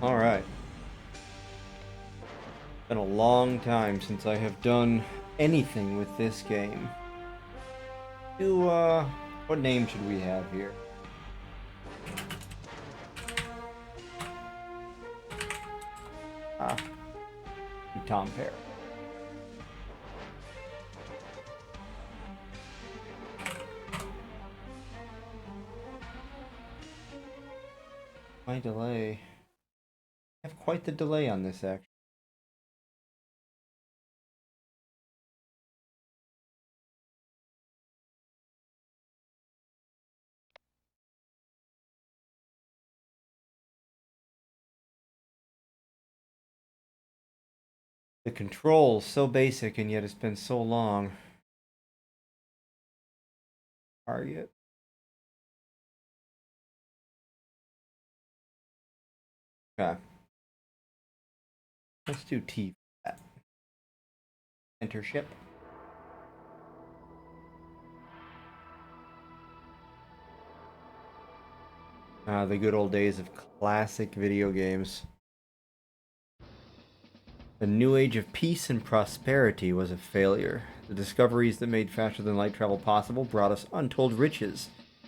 Alright. Been a long time since I have done anything with this game. What name should we have here? Ah, Tom Pear. My delay. I have quite the delay on this, actually. The controls, so basic, and yet it's been so long. Target. Okay. Let's do T. Enter ship. The good old days of classic video games. The new age of peace and prosperity was a failure. The discoveries that made faster than light travel possible brought us untold riches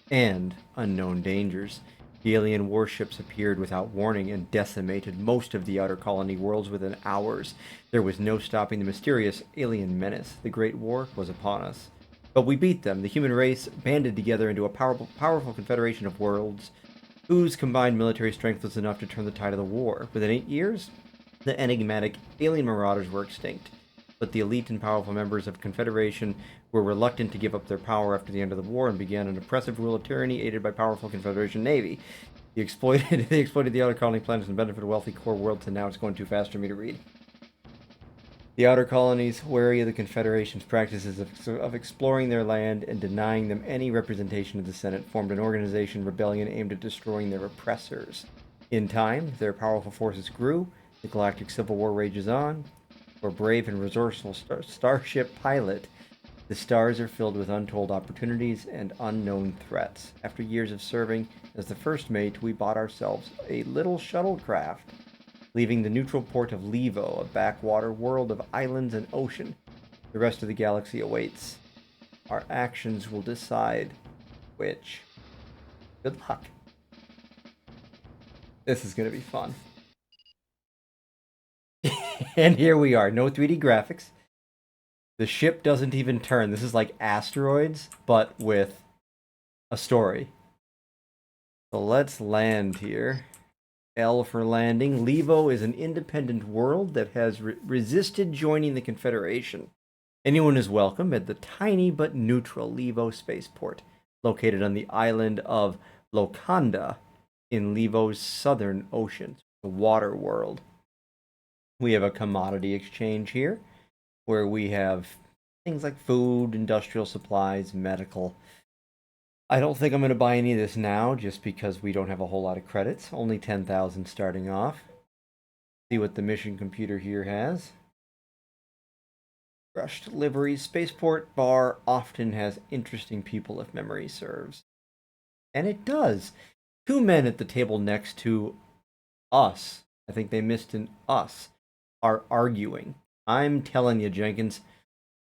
and unknown dangers. The alien warships appeared without warning and decimated most of the outer colony worlds within hours. There was no stopping the mysterious alien menace. The Great War was upon us. But we beat them. The human race banded together into a powerful confederation of worlds whose combined military strength was enough to turn the tide of the war. Within 8 years, the enigmatic alien marauders were extinct, but the elite and powerful members of Confederation were reluctant to give up their power after the end of the war and began an oppressive rule of tyranny aided by powerful Confederation Navy. They exploited the outer colony planets and benefited wealthy core worlds, and now it's going too fast for me to read. The outer colonies, wary of the Confederation's practices of exploring their land and denying them any representation of the Senate, formed an organization rebellion aimed at destroying their oppressors. In time, their powerful forces grew. The galactic civil war rages on. For brave and resourceful starship pilot, the stars are filled with untold opportunities and unknown threats. After years of serving as the first mate, we bought ourselves a little shuttlecraft, leaving the neutral port of Levo, a backwater world of islands and ocean. The rest of the galaxy awaits. Our actions will decide which. Good luck. This is going to be fun. And here we are. No 3D graphics. The ship doesn't even turn. This is like Asteroids, but with a story. So let's land here. L for landing. Levo is an independent world that has resisted joining the Confederation. Anyone is welcome at the tiny but neutral Levo spaceport, located on the island of Lokanda in Levo's southern ocean, the water world. We have a commodity exchange here, where we have things like food, industrial supplies, medical. I don't think I'm going to buy any of this now, just because we don't have a whole lot of credits. Only 10,000 starting off. See what the mission computer here has. Rushed liveries. Spaceport bar often has interesting people if memory serves. And it does. Two men at the table next to us, I think they missed an us, are arguing. I'm telling you, Jenkins,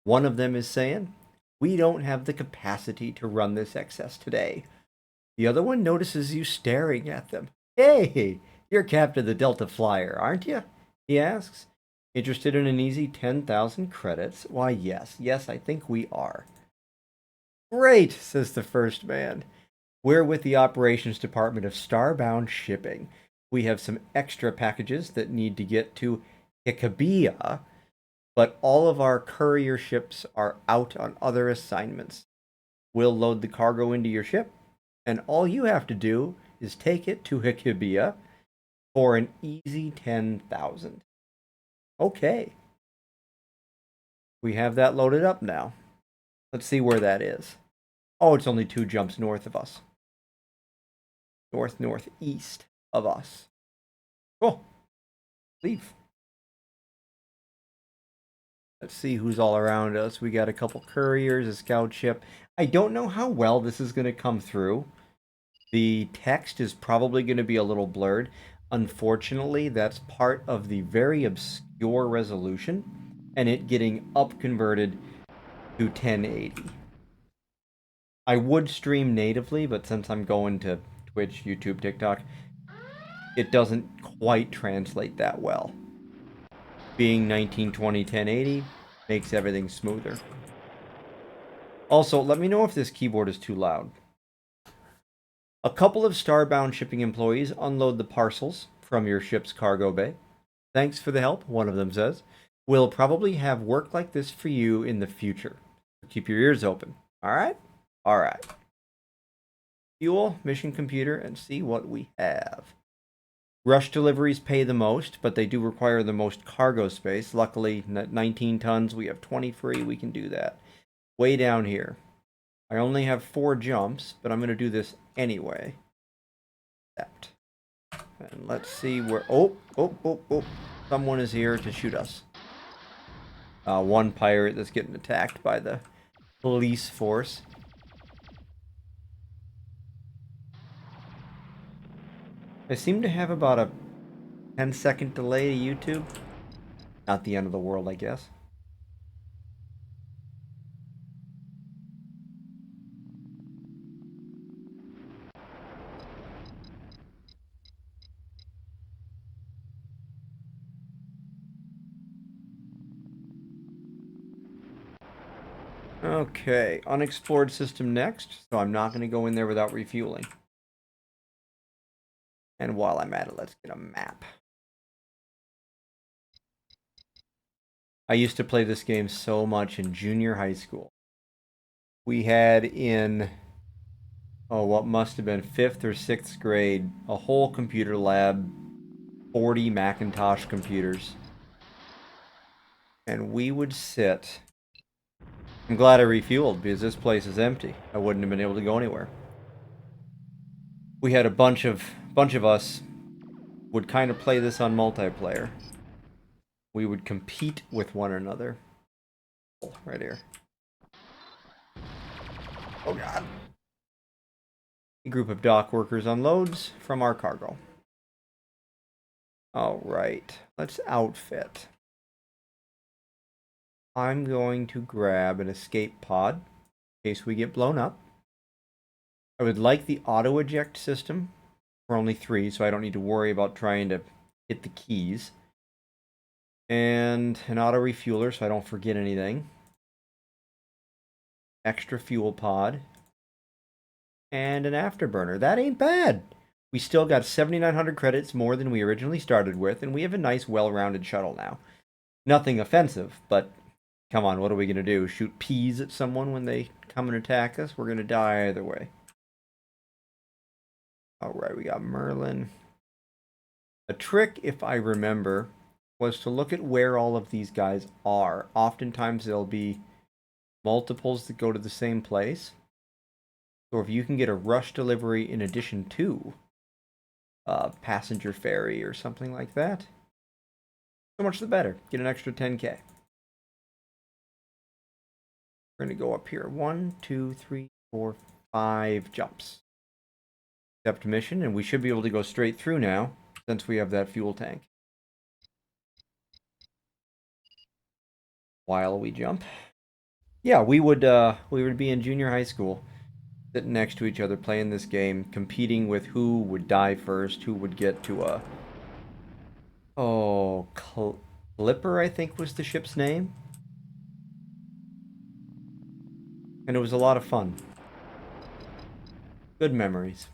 one of them is saying, we don't have the capacity to run this excess today. The other one notices you staring at them. Hey, you're captain of the Delta Flyer, aren't you? He asks. Interested in an easy 10,000 credits? Why, yes, I think we are. Great, says the first man. We're with the operations department of Starbound Shipping. We have some extra packages that need to get to Ikabia, but all of our courier ships are out on other assignments. We'll load the cargo into your ship, and all you have to do is take it to Ikabia for an easy 10,000. Okay. We have that loaded up now. Let's see where that is. Oh, it's only 2 jumps north of us. Northeast of us. Cool. Leave. Let's see who's all around us. We got a couple couriers, a scout ship. I don't know how well this is going to come through. The text is probably going to be a little blurred. Unfortunately, that's part of the very obscure resolution and it getting up converted to 1080. I would stream natively, but since I'm going to Twitch, YouTube, TikTok, it doesn't quite translate that well. Being 1920 1080 makes everything smoother. Also, let me know if this keyboard is too loud. A couple of Starbound shipping employees unload the parcels from your ship's cargo bay. Thanks for the help, one of them says. We'll probably have work like this for you in the future. Keep your ears open. Alright? Alright. Fuel, mission computer, and see what we have. Rush deliveries pay the most, but they do require the most cargo space. Luckily, 19 tons, we have 20 free, we can do that. Way down here. I only have 4 jumps, but I'm going to do this anyway. Accept. And let's see where... Oh. Someone is here to shoot us. One pirate that's getting attacked by the police force. I seem to have about a 10-second delay to YouTube. Not the end of the world, I guess. Okay, unexplored system next, so I'm not going to go in there without refueling. And while I'm at it, let's get a map. I used to play this game so much in junior high school. We had in, what must have been 5th or 6th grade, a whole computer lab, 40 Macintosh computers. And we would sit... I'm glad I refueled, because this place is empty. I wouldn't have been able to go anywhere. We had a bunch of us would kind of play this on multiplayer. We would compete with one another. Right here. Oh god. A group of dock workers unloads from our cargo. Alright, let's outfit. I'm going to grab an escape pod in case we get blown up. I would like the auto eject system. We're only 3, so I don't need to worry about trying to hit the keys. And an auto refueler so I don't forget anything. Extra fuel pod. And an afterburner. That ain't bad. We still got 7,900 credits more than we originally started with, and we have a nice, well-rounded shuttle now. Nothing offensive, but come on, what are we going to do? Shoot peas at someone when they come and attack us? We're going to die either way. Alright, we got Merlin. A trick, if I remember, was to look at where all of these guys are. Oftentimes there'll be multiples that go to the same place. So if you can get a rush delivery in addition to a passenger ferry or something like that, so much the better. Get an extra 10k. We're going to go up here. 1, 2, 3, 4, 5 jumps. Accept mission, and we should be able to go straight through now, since we have that fuel tank. While we jump. Yeah, we would be in junior high school, sitting next to each other, playing this game, competing with who would die first, who would get to a... Oh, Clipper, I think was the ship's name. And it was a lot of fun. Good memories.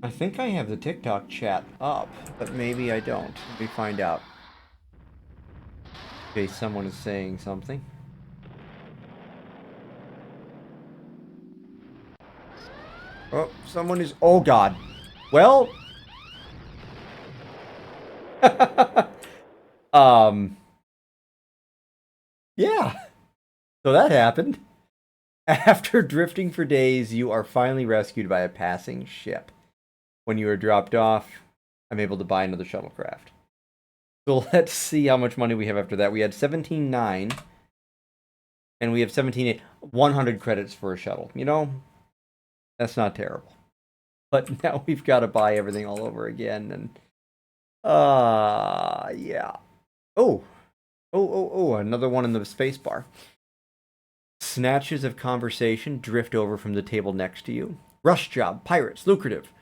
I think I have the TikTok chat up, but maybe I don't. Let me find out. In case someone is saying something. Oh, someone is... Oh, God. Well... Yeah. So that happened. After drifting for days, you are finally rescued by a passing ship. When you are dropped off, I'm able to buy another shuttlecraft. So let's see how much money we have after that. We had 17.9, and we have 17.8. 100 credits for a shuttle. You know, that's not terrible. But now we've got to buy everything all over again, and yeah. Oh, another one in the space bar. Snatches of conversation drift over from the table next to you. Rush job, pirates, lucrative.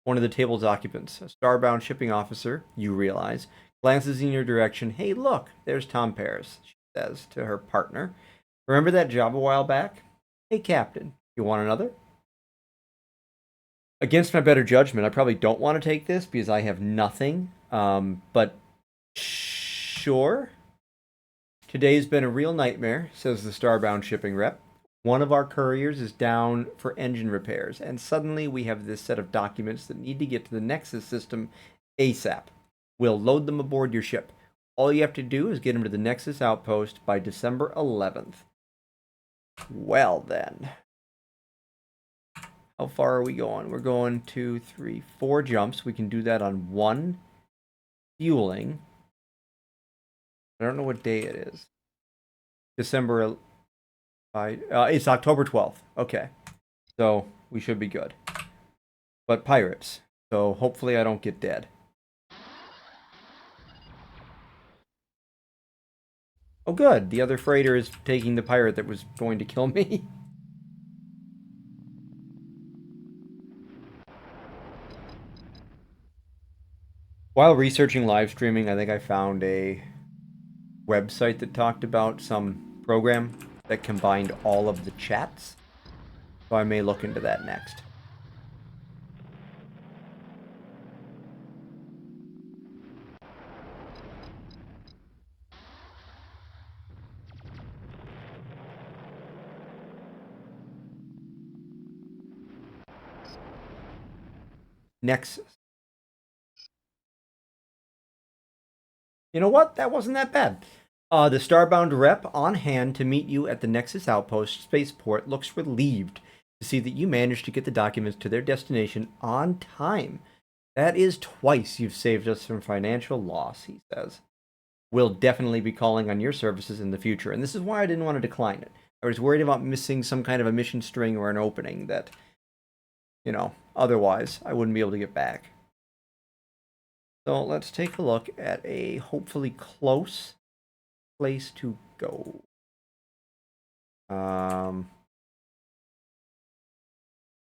One of the table's occupants, a starbound shipping officer, you realize, glances in your direction. Hey, look, there's Tom Paris, she says to her partner. Remember that job a while back? Hey, Captain, you want another? Against my better judgment, I probably don't want to take this because I have nothing. But sure. Today's been a real nightmare, says the starbound shipping rep. One of our couriers is down for engine repairs, and suddenly we have this set of documents that need to get to the Nexus system ASAP. We'll load them aboard your ship. All you have to do is get them to the Nexus outpost by December 11th. Well, then. How far are we going? We're going 2, 3, 4 jumps. We can do that on one fueling. I don't know what day it is. December. It's October 12th. Okay. So we should be good. But pirates. So hopefully I don't get dead. Oh, good. The other freighter is taking the pirate that was going to kill me. While researching live streaming, I think I found a website that talked about some program that combined all of the chats. So I may look into that next. Nexus. You know what? That wasn't that bad. The Starbound rep on hand to meet you at the Nexus outpost spaceport looks relieved to see that you managed to get the documents to their destination on time. That is twice you've saved us from financial loss, he says. We'll definitely be calling on your services in the future, and this is why I didn't want to decline it. I was worried about missing some kind of a mission string or an opening that, otherwise I wouldn't be able to get back. So let's take a look at a hopefully close place to go.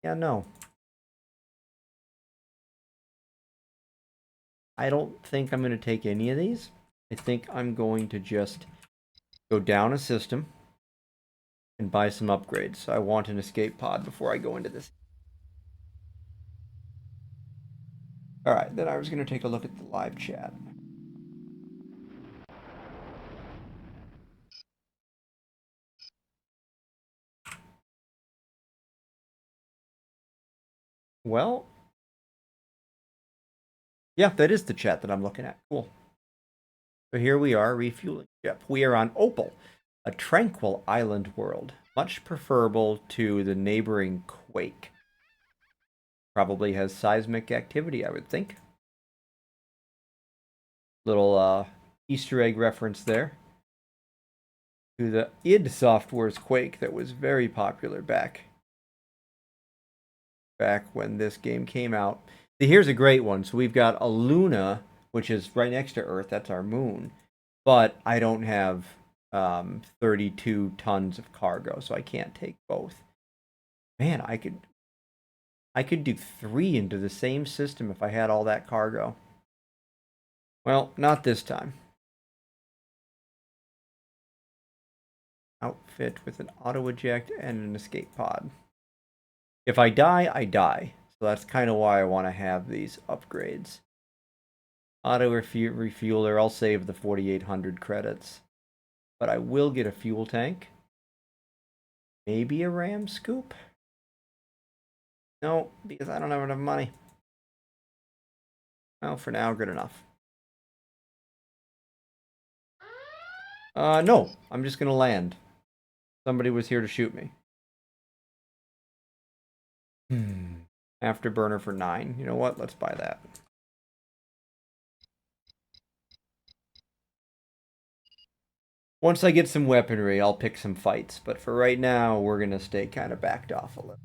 Yeah, no. I don't think I'm going to take any of these. I think I'm going to just go down a system and buy some upgrades. I want an escape pod before I go into this. Alright, then I was going to take a look at the live chat. Well, yeah, that is the chat that I'm looking at. Cool. So here we are, refueling ship. We are on Opal, a tranquil island world, much preferable to the neighboring Quake. Probably has seismic activity, I would think. Little Easter egg reference there to the id Software's Quake that was very popular back when this game came out. See, here's a great one. So we've got a Luna, which is right next to Earth. That's our moon. But I don't have 32 tons of cargo, so I can't take both. Man, I could do 3 into the same system if I had all that cargo. Well, not this time. Outfit with an auto eject and an escape pod. If I die, I die. So that's kind of why I want to have these upgrades. Auto refueler, I'll save the 4,800 credits. But I will get a fuel tank. Maybe a ram scoop? No, because I don't have enough money. Well, for now, good enough. No, I'm just gonna land. Somebody was here to shoot me. Afterburner for 9. You know what? Let's buy that. Once I get some weaponry, I'll pick some fights. But for right now, we're going to stay kind of backed off a little.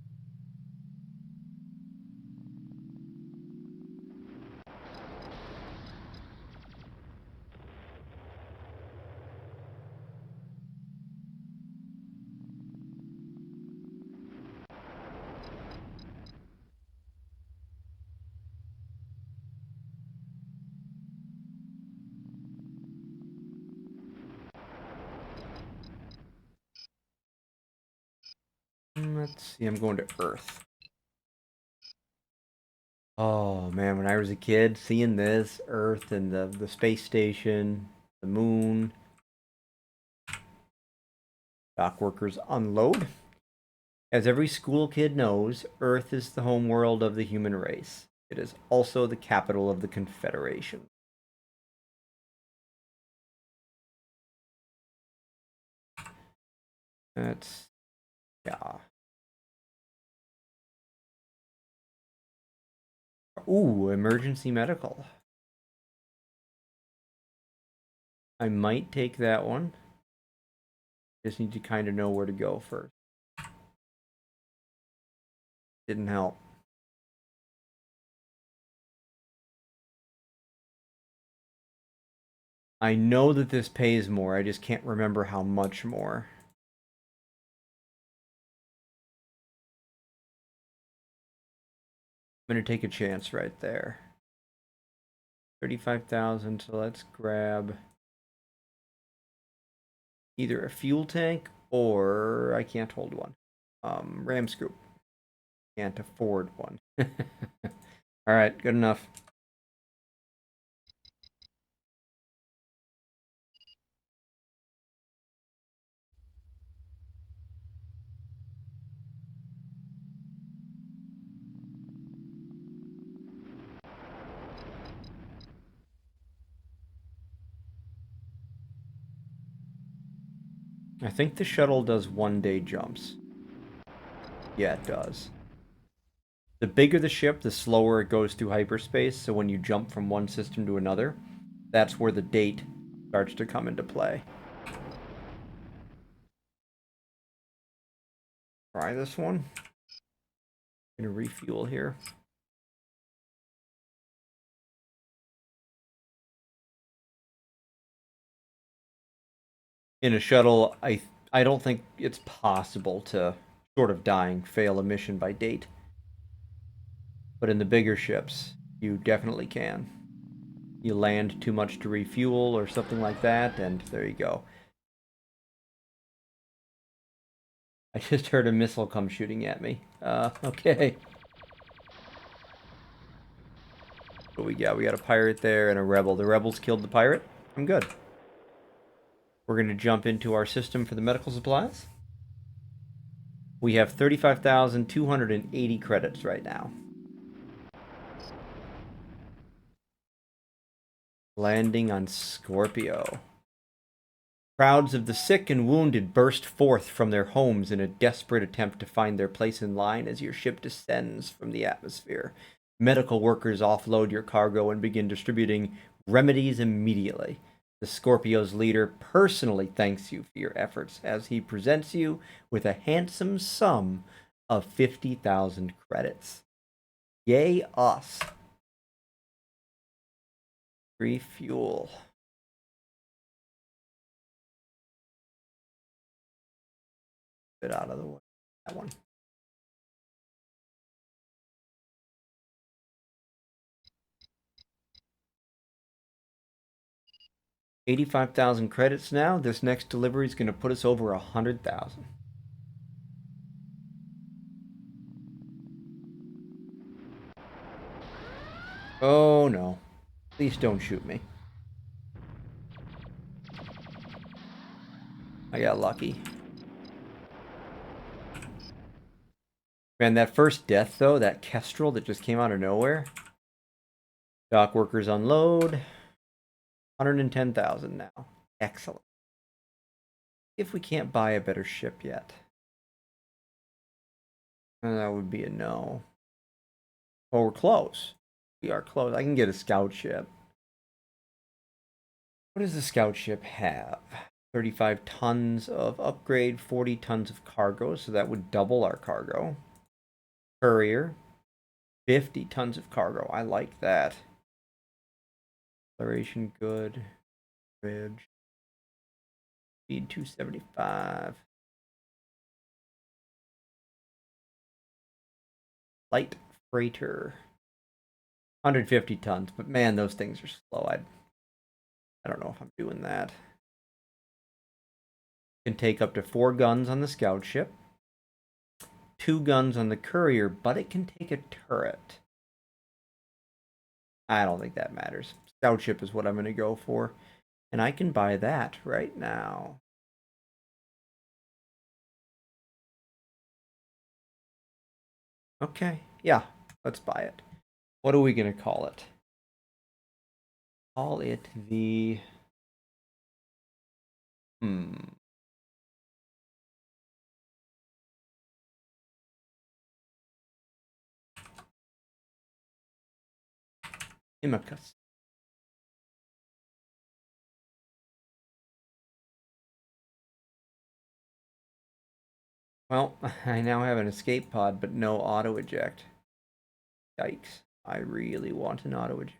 Let's see, I'm going to Earth. Oh man, when I was a kid, seeing this Earth and the space station, the moon, dock workers unload. As every school kid knows, Earth is the home world of the human race. It is also the capital of the Confederation. That's yeah. Ooh, emergency medical. I might take that one. Just need to kind of know where to go first. Didn't help. I know that this pays more. I just can't remember how much more. I'm going to take a chance right there. 35,000, so let's grab either a fuel tank or I can't hold one. Ram scoop. Can't afford one. All right, good enough. I think the shuttle does 1 day jumps. Yeah, it does. The bigger the ship, the slower it goes through hyperspace, so when you jump from one system to another, that's where the date starts to come into play. Try this one. Gonna refuel here. In a shuttle, I don't think it's possible to, short of dying, fail a mission by date. But in the bigger ships, you definitely can. You land too much to refuel or something like that, and there you go. I just heard a missile come shooting at me. Okay. What we got? We got a pirate there and a rebel. The rebels killed the pirate. I'm good. We're going to jump into our system for the medical supplies. We have 35,280 credits right now. Landing on Scorpio. Crowds of the sick and wounded burst forth from their homes in a desperate attempt to find their place in line as your ship descends from the atmosphere. Medical workers offload your cargo and begin distributing remedies immediately. The Scorpio's leader personally thanks you for your efforts as he presents you with a handsome sum of 50,000 credits. Yay us. Refuel. Bit out of the way. That one. $85,000 credits now. This next delivery is going to put us over 100,000. Oh no. Please don't shoot me. I got lucky. Man, that first death though, that Kestrel that just came out of nowhere. Dock workers unload. 110,000 now. Excellent. If we can't buy a better ship yet. That would be a no. Oh, we're close. We are close. I can get a scout ship. What does the scout ship have? 35 tons of upgrade, 40 tons of cargo, so that would double our cargo. Courier, 50 tons of cargo. I like that. Acceleration good. Bridge. Speed 275. Light freighter. 150 tons, but man, those things are slow. I don't know if I'm doing that. Can take up to 4 guns on the scout ship. 2 guns on the courier, but it can take a turret. I don't think that matters. Scout ship is what I'm going to go for. And I can buy that right now. Okay, yeah, let's buy it. What are we going to call it? Call it the... Imicus. Well, I now have an escape pod, but no auto eject. Yikes. I really want an auto eject.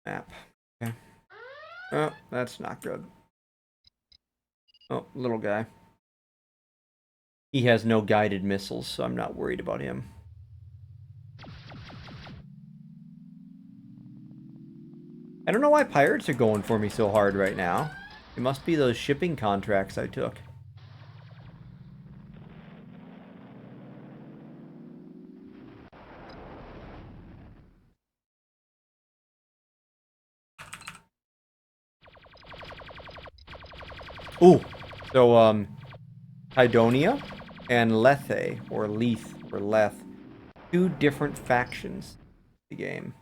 Map. Okay. Oh, that's not good. Oh, little guy. He has no guided missiles, so I'm not worried about him. I don't know why pirates are going for me so hard right now. It must be those shipping contracts I took. Ooh. So, Hydonia and Lethe, or Leith, or Leth, 2 different factions in the game.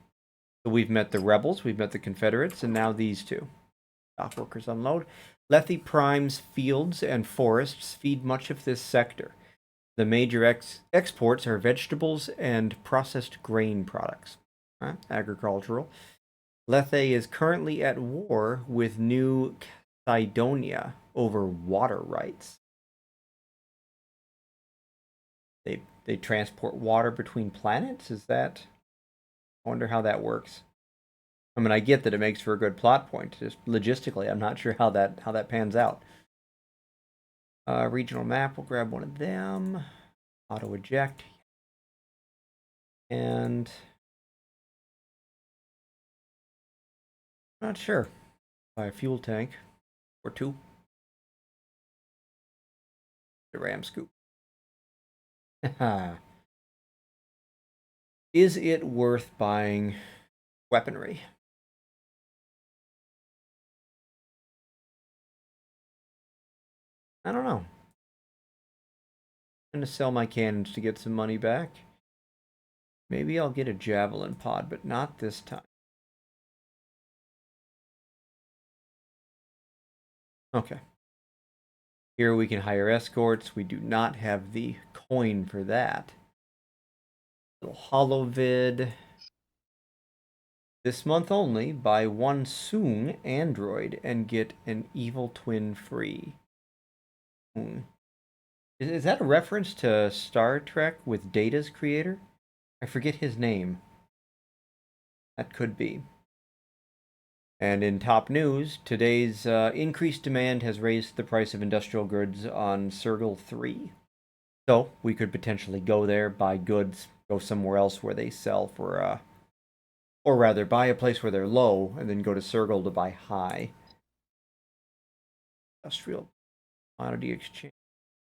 So we've met the rebels, we've met the Confederates, and now these 2. Dockworkers unload. Lethe primes fields and forests feed much of this sector. The major exports are vegetables and processed grain products. Agricultural. Lethe is currently at war with New Cydonia over water rights. They transport water between planets? Is that... I wonder how that works. I mean, I get that it makes for a good plot point. Just logistically, I'm not sure how that pans out. Regional map, we'll grab one of them. Auto eject. And... not sure. Buy a fuel tank. Or 2. The ram scoop. Is it worth buying weaponry? I don't know. I'm going to sell my cannons to get some money back. Maybe I'll get a javelin pod, but not this time. Okay. Here we can hire escorts. We do not have the coin for that. Little hollow vid. This month only, buy 1 Soong android and get an evil twin free. Is that a reference to Star Trek with Data's creator? I forget his name. That could be. And in top news, today's increased demand has raised the price of industrial goods on Circle 3. So we could potentially go there, buy goods, go somewhere else where they sell for, or rather, buy a place where they're low, and then go to Circle to buy high. Industrial commodity exchange.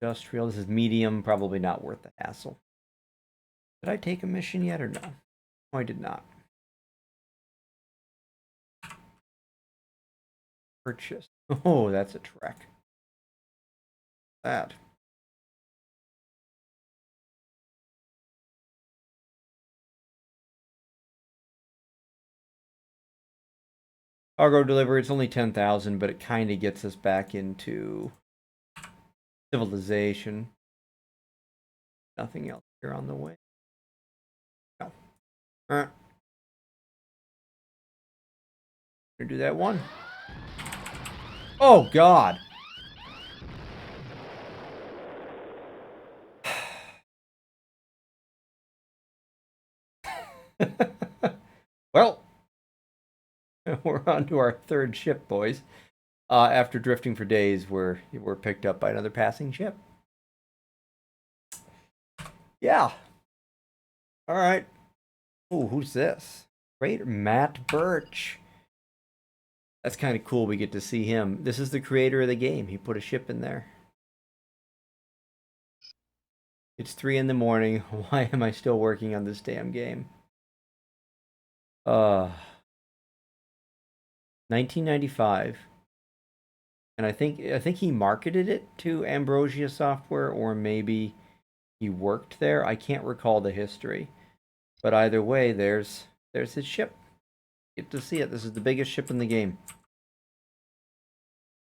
Industrial. This is medium, probably not worth the hassle. Did I take a mission yet or no? No, I did not. Purchase. Oh, that's a trek. That. Cargo delivery, it's only 10,000, but it kind of gets us back into Civilization. Nothing else here on the way. No. Alright. Gonna do that one. Oh, God. Well, we're on to our third ship, boys. After drifting for days, we're picked up by another passing ship. Yeah. All right. Ooh, who's this? Great Matt Birch. That's kind of cool. We get to see him. This is the creator of the game. He put a ship in there. It's 3 in the morning. Why am I still working on this damn game? 1995. And I think he marketed it to Ambrosia Software, or maybe he worked there. I can't recall the history. But either way, there's his ship. Get to see it. This is the biggest ship in the game.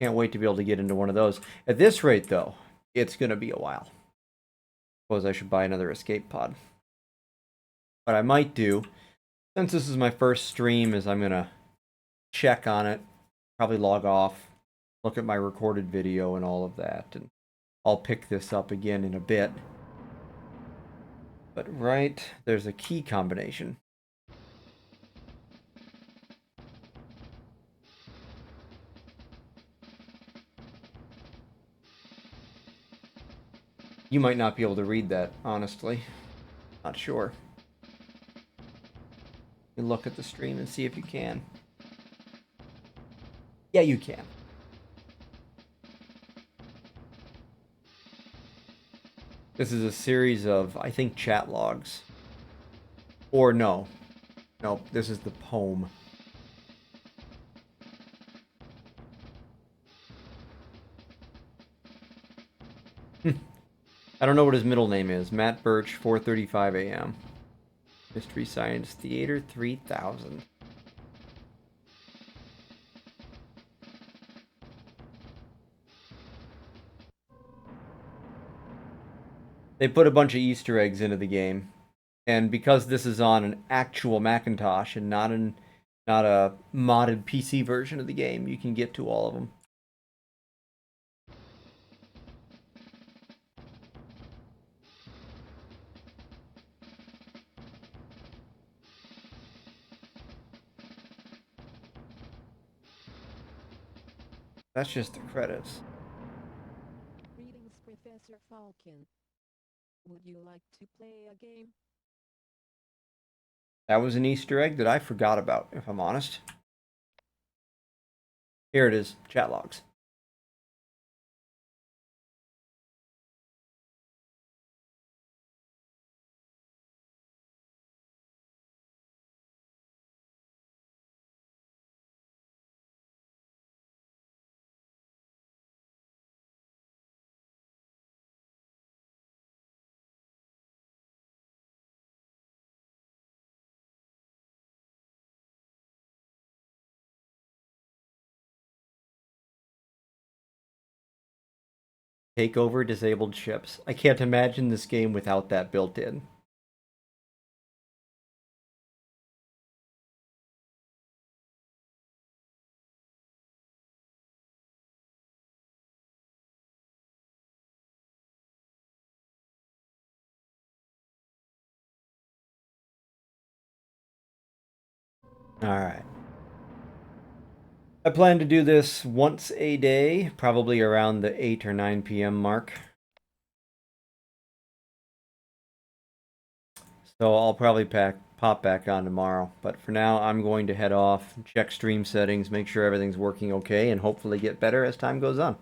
Can't wait to be able to get into one of those. At this rate, though, it's going to be a while. Suppose I should buy another escape pod. What I might do, since this is my first stream, is I'm going to check on it, probably log off, look at my recorded video and all of that, and I'll pick this up again in a bit. But right, there's a key combination. You might not be able to read that, honestly. Not sure. You look at the stream and see if you can. Yeah, you can. This is a series of, I think, chat logs. Or no. Nope, this is the poem. I don't know what his middle name is. Matt Birch, 4:35 a.m. Mystery Science Theater 3000. They put a bunch of Easter eggs into the game, and because this is on an actual Macintosh and not a modded PC version of the game, you can get to all of them. That's just the credits. Greetings, Professor Falcon. Would you like to play a game? That was an Easter egg that I forgot about, if I'm honest. Here it is, chat logs. Take over disabled ships. I can't imagine this game without that built in. Alright. I plan to do this once a day, probably around the 8 or 9 p.m. mark. So I'll probably pop back on tomorrow. But for now, I'm going to head off, check stream settings, make sure everything's working okay, and hopefully get better as time goes on.